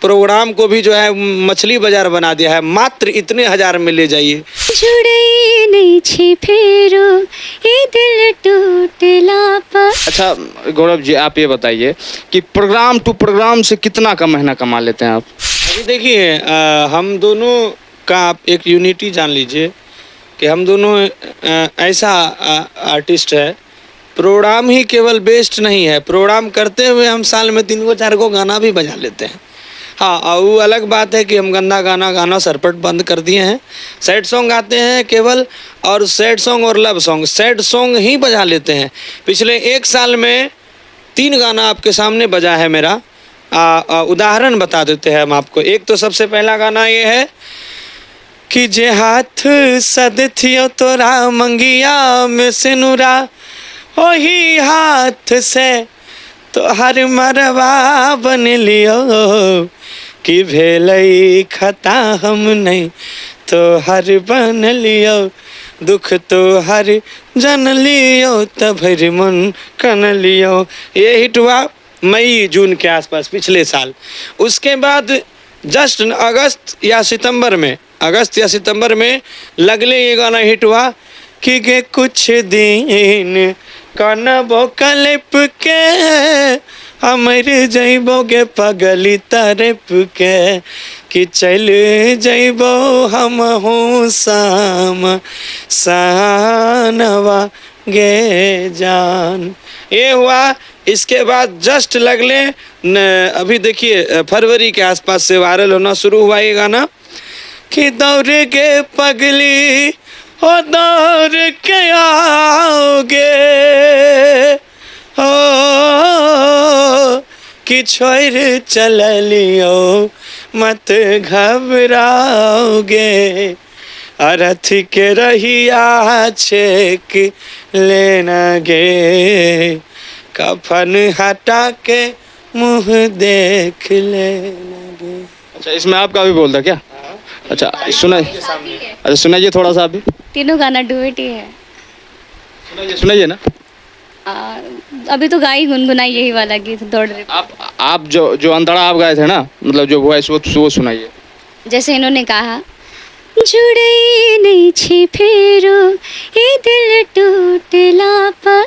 Programme को भी जो है मछली बाजार बना दिया है। मात्र इतने हजार में ले जाइए। जुड़े नहीं छी फेरो ये दिल टूटला पर। अच्छा गौरव जी, आप ये बताइए कि प्रोग्राम टू प्रोग्राम से कितना का महीना कमा लेते हैं आप? अभी देखिए हम दोनों का आप एक यूनिटी जान लीजिए कि हम दोनों ऐसा आर्टिस्ट है, प्रोग्राम ही केवल बेस्ट नहीं है, प्रोग्राम करते हुए हम साल में 3 को 4 को गाना भी बजा लेते हैं। हाँ, और वो अलग बात है कि हम गंदा गाना गाना सरपट बंद कर दिए हैं। सैड सॉन्ग गाते हैं केवल, और सैड सॉन्ग और लव सॉन्ग, सैड सॉन्ग ही बजा लेते हैं। पिछले 1 साल में 3 गाना आपके सामने बजा है मेरा। उदाहरण बता देते हैं हम आपको। एक तो सबसे पहला गाना ये है कि जे हाथ सदथियो तोरा मंगिया में सिनुरा, वही हाथ से तो हर मरवा बन लियो, कि भेलई खता हम नहीं तो हर बन लियो, दुख तो हर जन लियो तभर मन कन लियो। ये हिट हुआ मई जून के आसपास पिछले साल। उसके बाद जस्ट अगस्त या सितंबर में लगले ये गाना हिट हुआ कि गे कुछ दिन कनबो कलिप के हमर जइबोगे पगली तरफ के, कि चल जइबो हम हूँ शाम सानवा गे जान। ये हुआ। इसके बाद जस्ट लगले अभी देखिए फरवरी के आसपास से वायरल होना शुरू हुआ ये गाना कि दौड़ के पगली ओ दौड़ के आओगे, हो कि छोड़ चल लियो मत घबराओगे, अरथ के रहिया छेक लेना गे, कफन हटा के मुँह देख लेना गे। अच्छा, इसमें आपका भी बोल था क्या? अच्छा सुनाइए थोड़ा सा अभी। तीनों गाना डुएट ही है। सुनाइए ना। अभी तो गाई गुनगुनाई यही वाला गीत दौड़ रहे। आप जो अंतड़ा आप गाए थे ना, मतलब जो वॉइस वो सुनाइए। जैसे इन्होंने कहा, जुड़े नहीं छी फेरो ये दिल टूटला पर,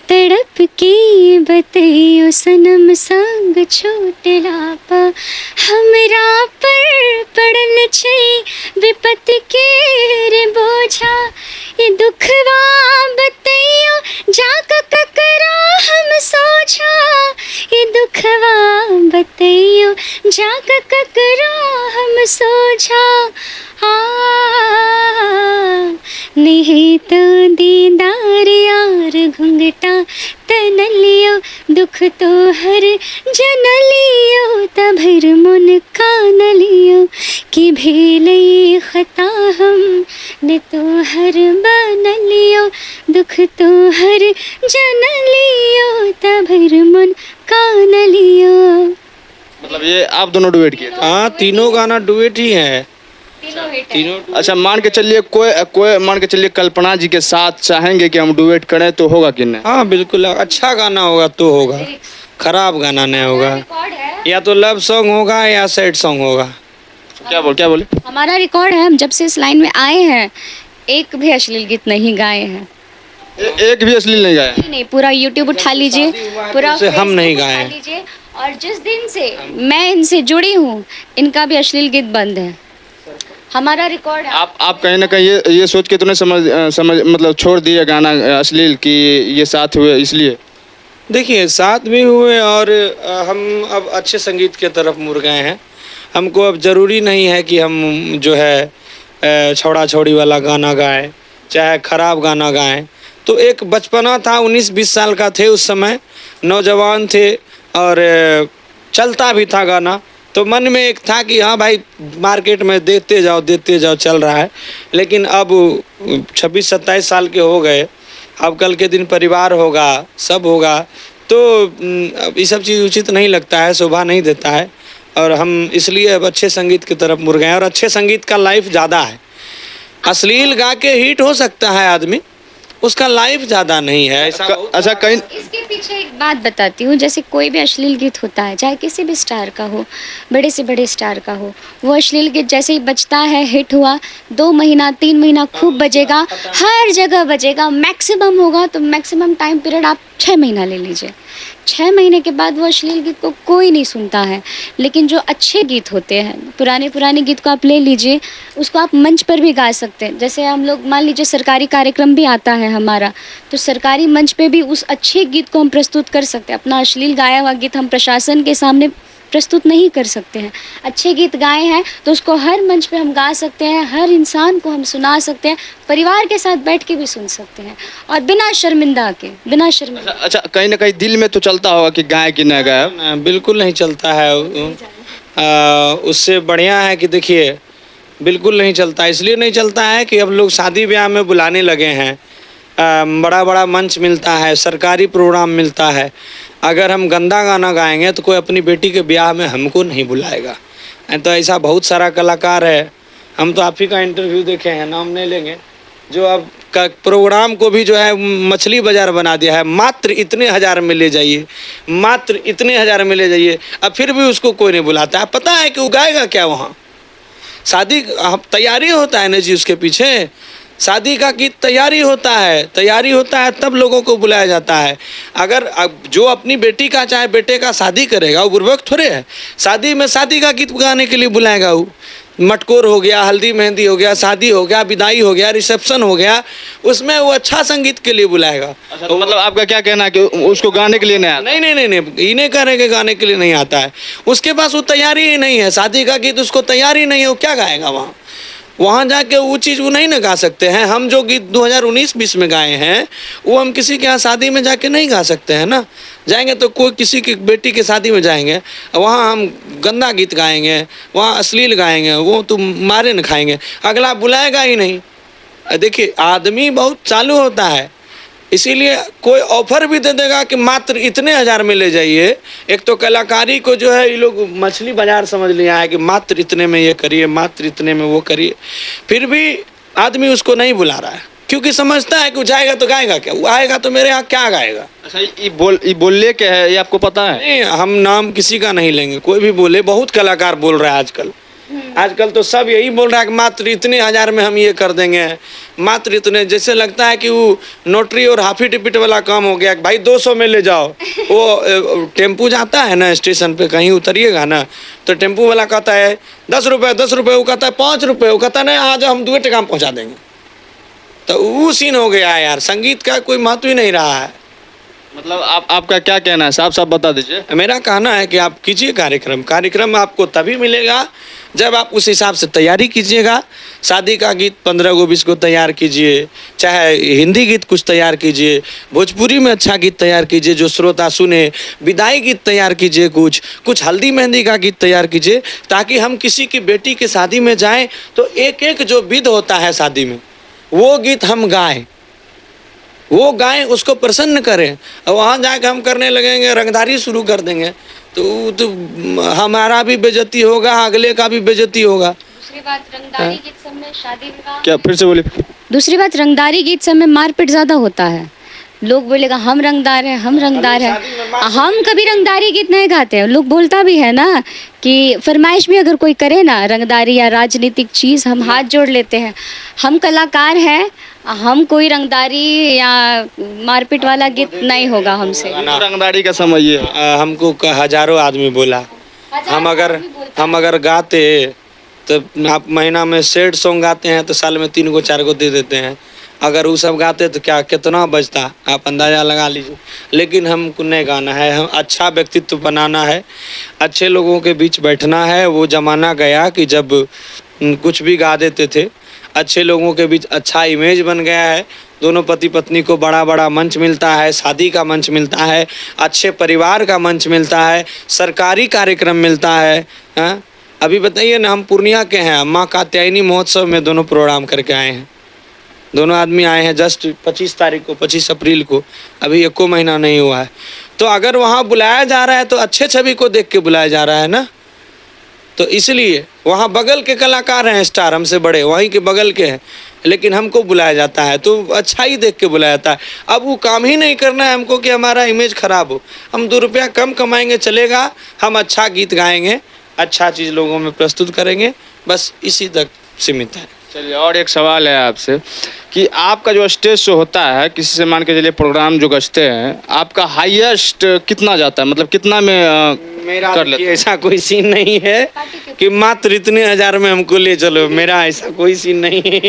तड़प की बतैयो सनम संग छूटला पर, हमरा पर पड़ल छै विपत्ति के रे बोझा, ये दुखवा बतैयो जाक ककरा हम सोचा, ये दुखवा बतैयो जाक ककरा हम सोचा। नहीं तो दीदार यार घुंघटा तन लियो, दुख तो हर जन लियो तभर मुन कान लियो, कि भेलई खता हम ने तो हर बन लियो, दुख तो हर जन लियो तभर मुन कान लियो। मतलब ये आप दोनों डुएट किए थे? हाँ, तीनों गाना डुएट ही है। तीनों। अच्छा, मान के चलिए कोई मान के चलिए कल्पना जी के साथ चाहेंगे कि हम डुएट करें तो होगा कि नहीं? हाँ बिल्कुल, अच्छा गाना होगा तो होगा, खराब गाना नहीं होगा। या तो लव सॉन्ग होगा या सैड सॉन्ग होगा। क्या बोले? हमारा रिकॉर्ड है, हम जब से इस लाइन में आए हैं एक भी अश्लील गीत नहीं गाए हैं। एक भी अश्लील नहीं गाया? नहीं, पूरा यूट्यूब उठा लीजिए, पूरा हम नहीं गाए उठा लीजिए, और जिस दिन से मैं इनसे जुड़ी हूँ इनका भी अश्लील गीत बंद है। हमारा रिकॉर्ड है। आप कहीं ना कहीं ये सोच के तो नहीं समझ मतलब छोड़ दिए गाना अश्लील कि ये साथ हुए इसलिए? देखिए, साथ भी हुए और हम अब अच्छे संगीत की तरफ मुड़ गए हैं। हमको अब ज़रूरी नहीं है कि हम जो है छौड़ा छौड़ी वाला गाना गाएं, चाहे ख़राब गाना गाएं। तो एक बचपना था, 19-20 साल का थे उस समय, नौजवान थे और चलता भी था गाना, तो मन में एक था कि हाँ भाई मार्केट में देते जाओ चल रहा है। लेकिन अब 26-27 साल के हो गए, अब कल के दिन परिवार होगा, सब होगा, तो ये सब चीज़ उचित नहीं लगता है, शोभा नहीं देता है, और हम इसलिए अब अच्छे संगीत की तरफ मुड़ गए हैं। और अच्छे संगीत का लाइफ ज़्यादा है। अश्लील गा के हिट हो सकता है आदमी, उसका लाइफ ज़्यादा नहीं है ऐसा अच्छा कहीं इसके पीछे एक बात बताती हूँ, जैसे कोई भी अश्लील गीत होता है, चाहे किसी भी स्टार का हो, बड़े से बड़े स्टार का हो, वो अश्लील गीत जैसे ही बजता है, हिट हुआ, 2 महीना 3 महीना खूब बजेगा, हर जगह बजेगा, मैक्सिमम होगा तो मैक्सिमम टाइम पीरियड आप 6 महीना ले लीजिए। 6 महीने के बाद वो अश्लील गीत को कोई नहीं सुनता है। लेकिन जो अच्छे गीत होते हैं, पुराने गीत को आप ले लीजिए, उसको आप मंच पर भी गा सकते हैं। जैसे हम लोग मान लीजिए सरकारी कार्यक्रम भी आता है हमारा, तो सरकारी मंच पे भी उस अच्छे गीत को हम प्रस्तुत कर सकते हैं। अपना अश्लील गाया हुआ गीत हम प्रशासन के सामने प्रस्तुत नहीं कर सकते हैं। अच्छे गीत गाए हैं तो उसको हर मंच पे हम गा सकते हैं, हर इंसान को हम सुना सकते हैं, परिवार के साथ बैठ के भी सुन सकते हैं और बिना शर्मिंदा के, बिना शर्मिंदा। अच्छा कहीं ना कहीं दिल में तो चलता होगा कि गाय कि न गाय। बिल्कुल नहीं चलता है। उससे बढ़िया है कि देखिए बिल्कुल नहीं चलता। इसलिए नहीं चलता है कि अब लोग शादी ब्याह में बुलाने लगे हैं, बड़ा बड़ा मंच मिलता है, सरकारी प्रोग्राम मिलता है। अगर हम गंदा गाना गाएंगे तो कोई अपनी बेटी के ब्याह में हमको नहीं बुलाएगा। तो ऐसा बहुत सारा कलाकार है, हम तो आप ही का इंटरव्यू देखे हैं, नाम नहीं लेंगे, जो अब का प्रोग्राम को भी जो है मछली बाजार बना दिया है। मात्र इतने हज़ार में ले जाइए, मात्र इतने हज़ार में ले जाइए, अब फिर भी उसको कोई नहीं बुलाता है। पता है कि वो गाएगा क्या वहाँ? शादी तैयारी होता है ना जी, उसके पीछे शादी का गीत तैयारी होता है तब लोगों को बुलाया जाता है। अगर जो अपनी बेटी का चाहे बेटे का शादी करेगा वो बुर्बक थोड़े है। शादी में शादी का गीत गाने के लिए बुलाएगा वो। मटकोर हो गया, हल्दी मेहंदी हो गया, शादी हो गया, विदाई हो गया, रिसेप्शन हो गया, उसमें वो अच्छा संगीत के लिए बुलाएगा। अच्छा तो मतलब आपका क्या कहना है कि उसको गाने के लिए नहीं आता? नहीं, इन्हें करेंगे गाने के लिए नहीं आता है, उसके पास वो तैयारी ही नहीं है। शादी का गीत उसको तैयारी नहीं है, वो क्या गाएगा वहाँ जाके वो चीज़ वो नहीं ना गा सकते हैं। हम जो गीत 2019-20 में गाए हैं वो हम किसी के यहाँ शादी में जाके नहीं गा सकते हैं ना। जाएंगे तो कोई किसी की बेटी की शादी में जाएंगे, वहाँ हम गंदा गीत गाएंगे, वहाँ अश्लील गाएंगे, वो तो मारे न खाएंगे, अगला बुलाएगा ही नहीं। देखिए आदमी बहुत चालू होता है, इसीलिए कोई ऑफर भी दे देगा कि मात्र इतने हज़ार में ले जाइए। एक तो कलाकारी को जो है ये लोग मछली बाजार समझ लिया है कि मात्र इतने में ये करिए, मात्र इतने में वो करिए, फिर भी आदमी उसको नहीं बुला रहा है क्योंकि समझता है कि वो जाएगा तो गाएगा क्या, वो आएगा तो मेरे यहाँ क्या गाएगा। अच्छा ये बोलने के है, ये आपको पता है? नहीं, हम नाम किसी का नहीं लेंगे, कोई भी बोले। बहुत कलाकार बोल रहा है आजकल तो सब यही बोल रहा है कि मात्र इतने हज़ार में हम ये कर देंगे, मात्र इतने। जैसे लगता है कि वो नोटरी और हाफी टिकट वाला काम हो गया, भाई 200 में ले जाओ। वो टेम्पू जाता है ना स्टेशन पे, कहीं उतरिएगा ना तो टेम्पू वाला कहता है 10 रुपये, वो कहता है 5 रुपये, वो कहता है नहीं आज हम 2 टका में पहुँचा देंगे। तो वो सीन हो गया है यार, संगीत का कोई महत्व ही नहीं रहा है। मतलब आपका क्या कहना है, साफ बता दीजिए। मेरा कहना है कि आप कीजिए कार्यक्रम आपको तभी मिलेगा जब आप उस हिसाब से तैयारी कीजिएगा। शादी का गीत 15-20 को तैयार कीजिए, चाहे हिंदी गीत कुछ तैयार कीजिए, भोजपुरी में अच्छा गीत तैयार कीजिए जो श्रोता सुने, विदाई गीत तैयार कीजिए, कुछ हल्दी मेहंदी का गीत तैयार कीजिए, ताकि हम किसी की बेटी की शादी में जाएं तो एक जो विध होता है शादी में वो गीत हम गाएं, उसको प्रसन्न करें। और वहाँ जाकर हम करने लगेंगे, रंगदारी शुरू कर देंगे तो हमारा भी बेइज्जती होगा, अगले का भी बेइज्जती होगा। दूसरी बात रंगदारी गीत सब में शादी विवाह, क्या फिर से बोलिए? दूसरी बात रंगदारी गीत सब में मारपीट ज़्यादा होता है। लोग बोलेगा हम रंगदार हैं, हम रंगदार हैं। हम कभी रंगदारी गीत नहीं गाते हैं। लोग बोलता भी है ना कि फरमाइश भी अगर कोई करे ना रंगदारी या राजनीतिक चीज़, हम हाथ जोड़ लेते हैं। हम कलाकार हैं, हम कोई रंगदारी या मारपीट वाला गीत नहीं होगा हमसे। रंगदारी का समय ये हमको हजारों आदमी बोला, हम अगर गाते तो आप महीना में सैड सॉन्ग गाते हैं तो साल में 3 को 4 को दे देते हैं। अगर वो सब गाते तो क्या कितना बचता, आप अंदाज़ा लगा लीजिए। लेकिन हमको नहीं गाना है, हम अच्छा व्यक्तित्व बनाना है, अच्छे लोगों के बीच बैठना है। वो ज़माना गया कि जब कुछ भी गा देते थे, अच्छे लोगों के बीच अच्छा इमेज बन गया है। दोनों पति पत्नी को बड़ा मंच मिलता है, शादी का मंच मिलता है, अच्छे परिवार का मंच मिलता है, सरकारी कार्यक्रम मिलता है। हाँ अभी बताइए ना, हम पूर्णिया के हैं, माँ कात्यायनी महोत्सव में दोनों प्रोग्राम करके आए हैं। दोनों आदमी आए हैं जस्ट 25 तारीख को, 25 अप्रैल को, अभी 1 महीना नहीं हुआ है। तो अगर वहाँ बुलाया जा रहा है तो अच्छे छवि को देख के बुलाया जा रहा है ना। तो इसलिए वहाँ बगल के कलाकार हैं स्टार, हमसे बड़े, वहीं के बगल के हैं, लेकिन हमको बुलाया जाता है तो अच्छा ही देख के बुलाया जाता है। अब वो काम ही नहीं करना है हमको कि हमारा इमेज खराब हो। हम 2 रुपया कम कमाएंगे चलेगा, हम अच्छा गीत गाएंगे, अच्छा चीज़ लोगों में प्रस्तुत करेंगे, बस इसी तक सीमित है। चलिए, और एक सवाल है आपसे कि आपका जो स्टेज शो होता है, किसी से मान के चलिए प्रोग्राम जो गजते हैं, आपका हाईएस्ट कितना जाता है, मतलब कितना में मेरा कर लेते देखिए ऐसा कोई सीन नहीं है कि मात्र इतने हजार में हमको ले चलो, मेरा ऐसा कोई सीन नहीं है।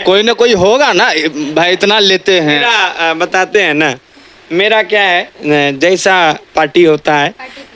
कोई ना कोई होगा ना भाई, इतना लेते हैं। मेरा बताते हैं ना, मेरा क्या है, जैसा पार्टी होता है,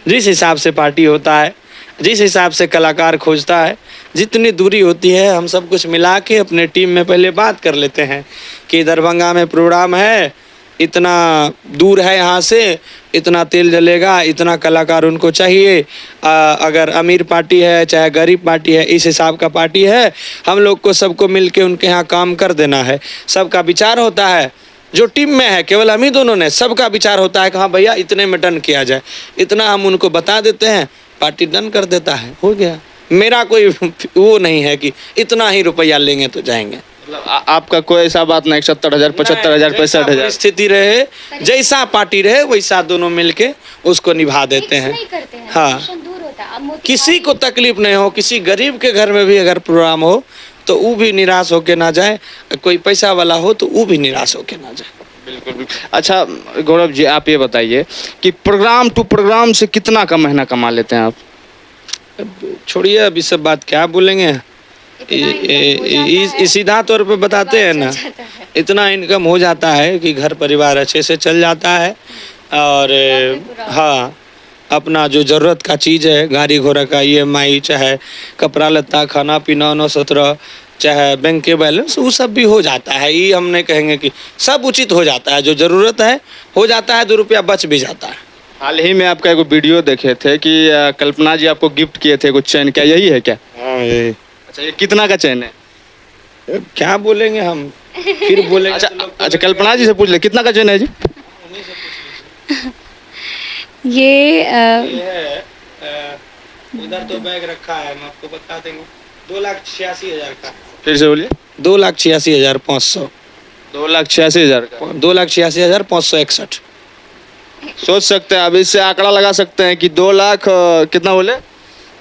जिस हिसाब से पार्टी होता है, जिस हिसाब से कलाकार खोजता है, जितनी दूरी होती है, हम सब कुछ मिला के अपने टीम में पहले बात कर लेते हैं कि दरभंगा में प्रोग्राम है, इतना दूर है यहाँ से, इतना तेल जलेगा, इतना कलाकार उनको चाहिए। अगर अमीर पार्टी है चाहे गरीब पार्टी है, इस हिसाब का पार्टी है, हम लोग को सबको मिल के उनके यहाँ काम कर देना है। सबका विचार होता है, जो टीम में है केवल हम ही दोनों ने, सबका विचार होता है कि हाँ भैया इतने में डन किया जाए, इतना हम उनको बता देते हैं, पार्टी डन कर देता है, हो गया। मेरा कोई वो नहीं है कि इतना ही रुपया लेंगे तो जाएंगे। मतलब आपका कोई ऐसा बात नहीं, 70,000, 75,000, 65,000 स्थिति रहे, जैसा पार्टी रहे वैसा दोनों मिलके उसको निभा देते हैं। हाँ, किसी को तकलीफ नहीं हो, किसी गरीब के घर में भी अगर प्रोग्राम हो तो वो भी निराश होके ना जाए, कोई पैसा वाला हो तो वो भी निराश होके ना जाए। बिल्कुल बिल्कुल। अच्छा गौरव जी, आप ये बताइए कि प्रोग्राम टू प्रोग्राम से कितना का महीना कमा लेते हैं आप? छोड़िए अभी सब बात क्या बोलेंगे, सीधा तौर पे बताते हैं ना, इतना इनकम हो जाता है कि घर परिवार अच्छे से चल जाता है। और हाँ, अपना जो ज़रूरत का चीज़ है, गाड़ी घोड़ा का EMI, चाहे कपड़ा लत्ता, खाना पीना, 9-17, चाहे बैंक के बैलेंस, वो सब भी हो जाता है। ये हम नहीं कहेंगे कि सब उचित हो जाता है, जो ज़रूरत है हो जाता है, 2 रुपया बच भी जाता है। हाल ही में आपका एक वीडियो देखे थे कि कल्पना जी आपको गिफ्ट किए थे कुछ चैन, क्या यही है क्या? हाँ, ये अच्छा, ये कितना का चैन है? क्या बोलेंगे हम, फिर बोलेंगे। अच्छा, कल्पना जी से पूछ ले कितना का चैन है जी? ये है, उधर तो बैग रखा है, हम आपको बता देंगे, 2,86,000 का। फिर से बोलिए। 2,86,500। 2,86,000 का। 2,86,561। सोच सकते हैं, अब इससे आंकड़ा लगा सकते हैं कि 2 लाख कितना बोले?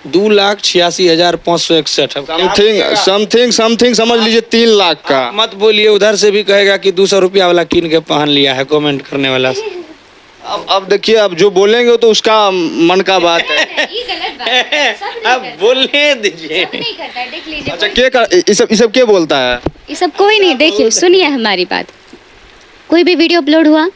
2,86,561। समथिंग समझ लीजिए 3 लाख का। मत बोलिए, उधर से भी कहेगा कि 200 रुपया वाला कीन के पहन लिया है, कमेंट करने वाला। अब देखिए, अब जो बोलेंगे तो उसका मन का बात है। ये गलत बात है, सब नहीं अब करता। बोलने दीजिए। सब नहीं करता है, देख लीजिए। अच्छा, ये सब क्या बोलता है? ये सब कोई नहीं, देखिए सुनिए हमारी बात। कोई भी वीडियो अपलोड हुआ,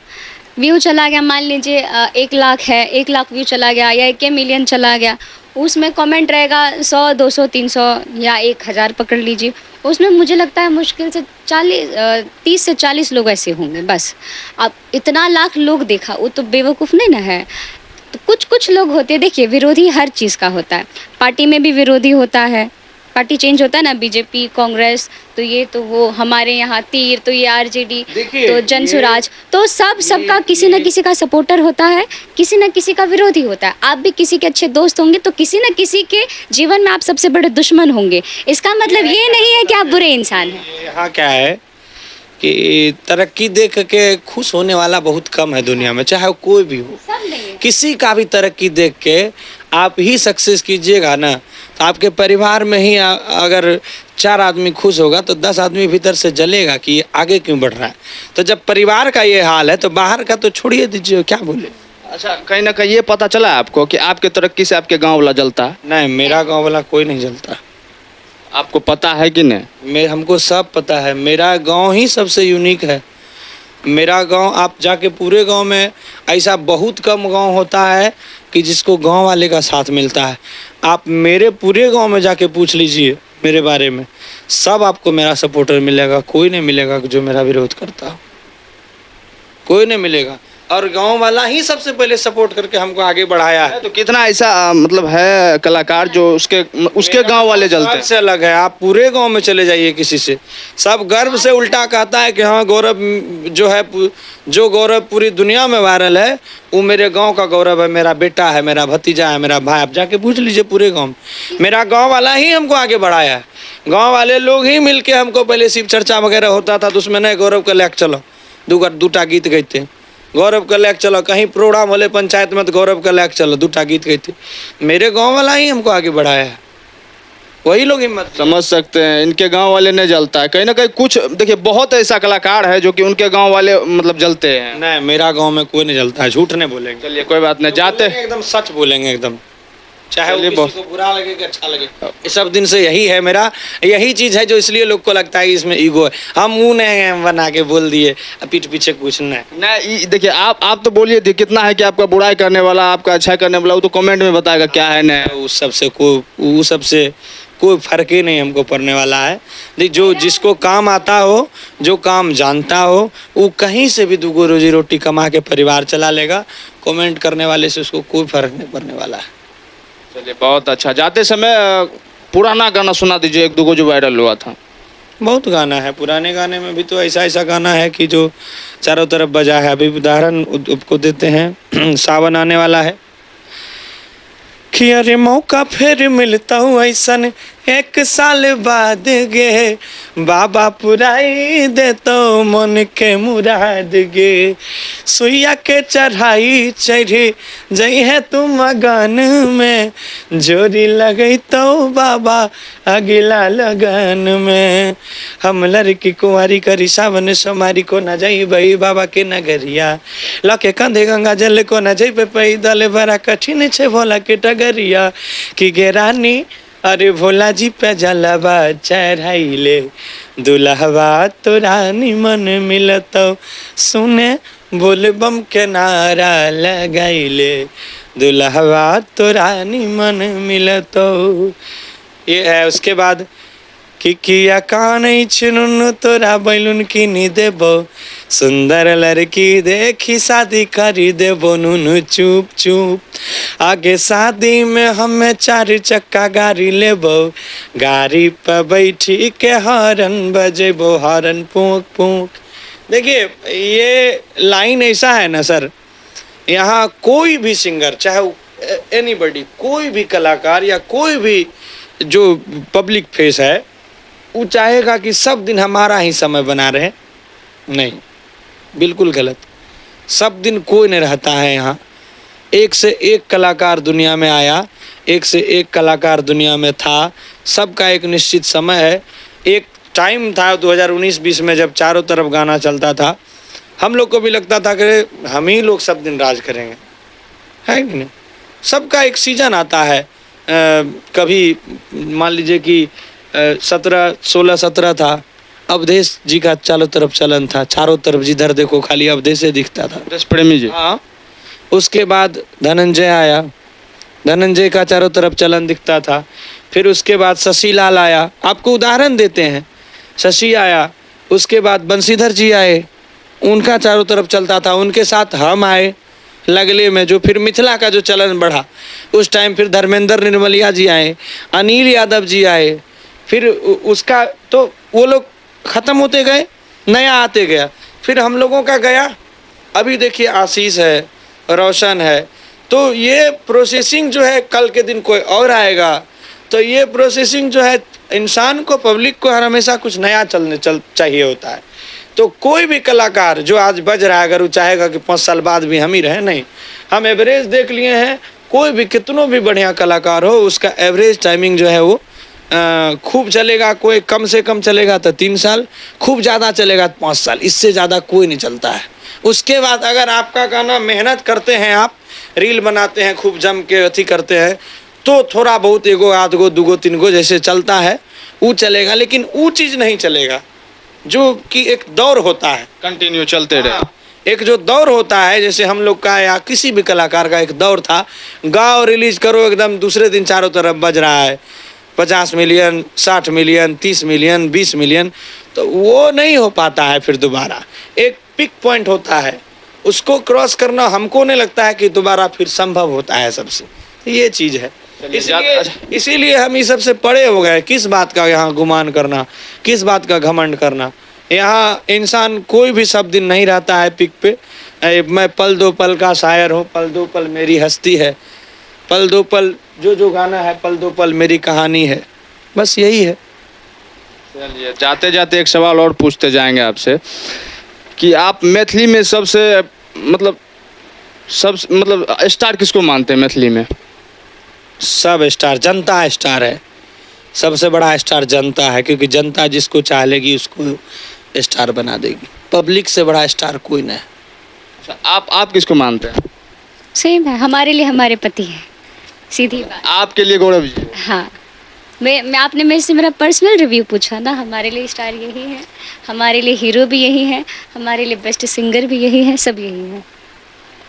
व्यू चला गया, मान लीजिए 1 लाख है, 1 लाख व्यू चला गया या 1 मिलियन चला गया, उसमें कमेंट रहेगा 100, 200, 300 या 1,000 पकड़ लीजिए। उसमें मुझे लगता है मुश्किल से 30 से 40 लोग ऐसे होंगे बस। अब इतना लाख लोग देखा, वो तो बेवकूफ़ नहीं ना है। तो कुछ लोग होते हैं, देखिए विरोधी हर चीज़ का होता है, पार्टी में भी विरोधी होता है, पार्टी चेंज होता है ना, बीजेपी, कांग्रेस, तो ये तो वो, हमारे यहाँ तीर, तो ये RJD, तो जनसुराज, तो सबका किसी न किसी का सपोर्टर होता है, किसी न किसी का विरोधी होता है। आप भी किसी के अच्छे दोस्त होंगे तो किसी न किसी के जीवन में आप सबसे बड़े दुश्मन होंगे। इसका मतलब ये नहीं है कि आप बुरे इंसान हैं। यहाँ क्या है कि तरक्की देख के खुश होने वाला बहुत कम है दुनिया में, चाहे वो कोई भी हो। सब नहीं है। किसी का भी तरक्की देख के आप ही सक्सेस कीजिएगा ना, तो आपके परिवार में ही अगर 4 आदमी खुश होगा तो 10 आदमी भीतर से जलेगा कि ये आगे क्यों बढ़ रहा है। तो जब परिवार का ये हाल है तो बाहर का तो छोड़िए दीजिए, क्या बोले। अच्छा, कहीं ना कहीं ये पता चला है आपको कि आपके तरक्की से आपके गांव वाला जलता है? नहीं, मेरा गांव वाला कोई नहीं जलता। आपको पता है कि नहीं? हमको सब पता है, मेरा गांव ही सबसे यूनिक है। मेरा गांव, आप जाके पूरे गांव में ऐसा बहुत कम गांव होता है कि जिसको गांव वाले का साथ मिलता है। आप मेरे पूरे गांव में जाके पूछ लीजिए मेरे बारे में, सब आपको मेरा सपोर्टर मिलेगा, कोई नहीं मिलेगा जो मेरा विरोध करता हो, कोई नहीं मिलेगा। और गांव वाला ही सबसे पहले सपोर्ट करके हमको आगे बढ़ाया है। तो कितना ऐसा मतलब है कलाकार जो उसके गांव वाले जलते हैं? सबसे अलग है, आप पूरे गांव में चले जाइए किसी से, सब गर्व से उल्टा कहता है कि हाँ गौरव जो है, जो गौरव पूरी दुनिया में वायरल है वो मेरे गांव का गौरव है, मेरा बेटा है, मेरा भतीजा है, मेरा भाई। आप जाके पूछ लीजिए पूरे गांव में, मेरा गांव वाला ही हमको आगे बढ़ाया है। गांव वाले लोग ही मिलके हमको, पहले शिव चर्चा वगैरह होता था तो उसमें नहीं गौरव का लेक चलो, दूटा गीत गाते, गौरव का लेक चलो, कहीं प्रोग्राम होले पंचायत में तो गौरव का लेक चलो, दूटा गीत गाते। मेरे गांव वाला ही हमको आगे बढ़ाया है, वही लोग हिम्मत। समझ सकते हैं, इनके गांव वाले नहीं जलता है कहीं ना कहीं। कुछ देखिए बहुत ऐसा कलाकार है जो कि उनके गांव वाले मतलब जलते हैं। नहीं, मेरा गांव में कोई नहीं जलता है, झूठ नहीं बोलेंगे। चलिए कोई बात नहीं, जाते एकदम सच बोलेंगे एकदम, चाहे वो चलिए किसी को बुरा लगे कि अच्छा लगे। ये सब दिन से यही है मेरा, यही चीज है जो इसलिए लोग को लगता है कि इसमें ईगो है। हम मुंह नहीं बना के बोल दिए, पीठ पीछे कुछ नहीं। नहीं देखिए, आप तो बोलिए कितना है कि आपका बुराई करने वाला, आपका अच्छा करने वाला, वो तो कमेंट में बताएगा क्या है नहीं। उस सबसे कोई फर्क ही नहीं हमको पड़ने वाला है। जो जिसको काम आता हो, जो काम जानता हो, वो कहीं से भी दुगो रोजी रोटी कमा के परिवार चला लेगा। कमेंट करने वाले से उसको कोई फर्क नहीं पड़ने वाला है। चलिए बहुत अच्छा। जाते समय पुराना गाना सुना दीजिए, एक दो जो वायरल हुआ था। बहुत गाना है, पुराने गाने में भी तो ऐसा गाना है कि जो चारों तरफ बजा है। अभी उदाहरण को देते हैं, सावन आने वाला है कि अरे मौका फिर मिलता हूँ ऐसन 1 साल बाद गे, बाबा पुराई दे तो मन के मुराद गे, सुइया के चढ़ाई चढ़ी जई है तुम मगन में, जोरी लगई तो बाबा अगिला लगन में, हम लड़की कुंवारी करी सावन सोमारी को न जाई बई बाबा के नगरिया, लके कंधे गंगा जल को न जाई पे पैदल, बड़ा कठिन छे भोला के टगरिया, कि गे रानी अरे भोला जी पे जलवा चढ़ाइले, दुल्हवा तो रानी मन मिलत, सुने बोल बम के नारा लगाइले, दुल्हवा तो रानी मन मिलत। ये है। उसके बाद कि किया कान छिनुन तोरा बैलून किनी देबो, सुंदर लड़की देखी शादी करी देबो नुनु चुप चुप, आगे शादी में हमें 4 चक्का गाड़ी लेबो, गाड़ी पर बैठी के हॉर्न बजेबो, हॉर्न पूक पूक। देखिए ये लाइन ऐसा है ना सर, यहाँ कोई भी सिंगर, चाहे एनीबॉडी, कोई भी कलाकार या कोई भी जो पब्लिक फेस है, वो चाहेगा कि सब दिन हमारा ही समय बना रहे। नहीं, बिल्कुल गलत। सब दिन कोई नहीं रहता है यहाँ। एक से एक कलाकार दुनिया में आया, एक से एक कलाकार दुनिया में था। सबका एक निश्चित समय है। एक टाइम था 2019-20 में जब चारों तरफ गाना चलता था, हम लोग को भी लगता था कि हम ही लोग सब दिन राज करेंगे, है कि नहीं। सबका एक सीजन आता है। कभी मान लीजिए कि 16-17 था, अवधेश जी का चारों तरफ चलन था, चारों तरफ जिधर देखो खाली अवधेश से दिखता था, अवधेश प्रेमी जी। हाँ। उसके बाद धनंजय आया, धनंजय का चारों तरफ चलन दिखता था। फिर उसके बाद शशि लाल आया, आपको उदाहरण देते हैं, शशि आया। उसके बाद बंशीधर जी आए, उनका चारों तरफ चलता था। उनके साथ हम आए लगले में, जो फिर मिथिला का जो चलन बढ़ा। उस टाइम फिर धर्मेंद्र निर्मलिया जी आए, अनिल यादव जी आए। फिर उसका तो वो लोग ख़त्म होते गए, नया आते गया। फिर हम लोगों का गया, अभी देखिए आशीष है, रोशन है। तो ये प्रोसेसिंग जो है, कल के दिन कोई और आएगा। तो ये प्रोसेसिंग जो है, इंसान को, पब्लिक को हर हमेशा कुछ नया चाहिए होता है। तो कोई भी कलाकार जो आज बज रहा है, अगर वो चाहेगा कि 5 साल बाद भी हम ही रहे, नहीं। हम एवरेज देख लिए हैं, कोई भी कितनों भी बढ़िया कलाकार हो, उसका एवरेज टाइमिंग जो है वो खूब चलेगा। कोई कम से कम चलेगा तो 3 साल, खूब ज़्यादा चलेगा तो 5 साल, इससे ज़्यादा कोई नहीं चलता है। उसके बाद अगर आपका गाना मेहनत करते हैं, आप रील बनाते हैं, खूब जम के अथी करते हैं, तो थोड़ा बहुत 1 आध गो 2 गो 3 गो जैसे चलता है वो चलेगा। लेकिन वो चीज़ नहीं चलेगा जो कि एक दौर होता है, कंटिन्यू चलते रहे। एक जो दौर होता है, जैसे हम लोग का या किसी भी कलाकार का एक दौर था, गाओ रिलीज करो, एकदम दूसरे दिन चारों तरफ बज रहा है, 50 मिलियन, 60 मिलियन, 30 मिलियन, 20 मिलियन। तो वो नहीं हो पाता है। फिर दोबारा एक पिक पॉइंट होता है, उसको क्रॉस करना हमको नहीं लगता है कि दोबारा फिर संभव होता है सबसे। ये चीज़ है। इसीलिए हम इस सबसे परे हो गए। किस बात का यहाँ गुमान करना, किस बात का घमंड करना। यहाँ इंसान कोई भी सब दिन नहीं रहता है पिक पे। मैं पल दो पल का शायर हूँ, पल दो पल मेरी हस्ती है, पल दो पल जो गाना है, पल दो पल मेरी कहानी है। बस यही है। चलिए जाते जाते एक सवाल और पूछते जाएंगे आपसे कि आप मैथिली में सबसे मतलब स्टार किसको मानते हैं मैथिली में? सब स्टार, जनता स्टार है। सबसे बड़ा स्टार जनता है, क्योंकि जनता जिसको चाह लेगी उसको स्टार बना देगी। पब्लिक से बड़ा स्टार कोई नहीं है। अच्छा, आप किसको मानते हैं? सेम है, हमारे लिए हमारे पति है, सीधी बात। आपके लिए गौरव जी? हाँ, मैं आपने मेरे से मेरा पर्सनल रिव्यू पूछा ना, हमारे लिए स्टार यही है, हमारे लिए हीरो भी यही है, हमारे लिए बेस्ट सिंगर भी यही है, सब यही है।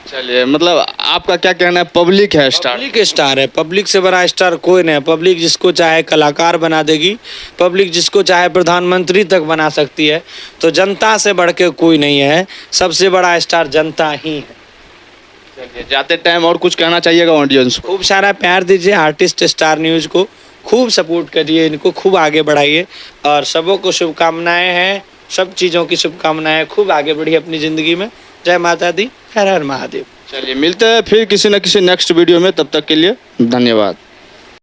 चलिए मतलब आपका क्या कहना है, पब्लिक है स्टार? पब्लिक स्टार है। पब्लिक से बड़ा स्टार कोई नहीं है। पब्लिक जिसको चाहे कलाकार बना देगी, पब्लिक जिसको चाहे प्रधानमंत्री तक बना सकती है। तो जनता से बढ़ के कोई नहीं है। सबसे बड़ा स्टार जनता ही है। चलिए जाते टाइम और कुछ कहना चाहिएगा ऑडियंस को? खूब सारा प्यार दीजिए आर्टिस्ट स्टार न्यूज़ को, खूब सपोर्ट करिए, इनको खूब आगे बढ़ाइए और सबों को शुभकामनाएं हैं, सब चीज़ों की शुभकामनाएं। खूब आगे बढ़िए अपनी ज़िंदगी में। जय माता दी, हर हर महादेव। चलिए मिलते हैं फिर किसी न किसी नेक्स्ट वीडियो में, तब तक के लिए धन्यवाद।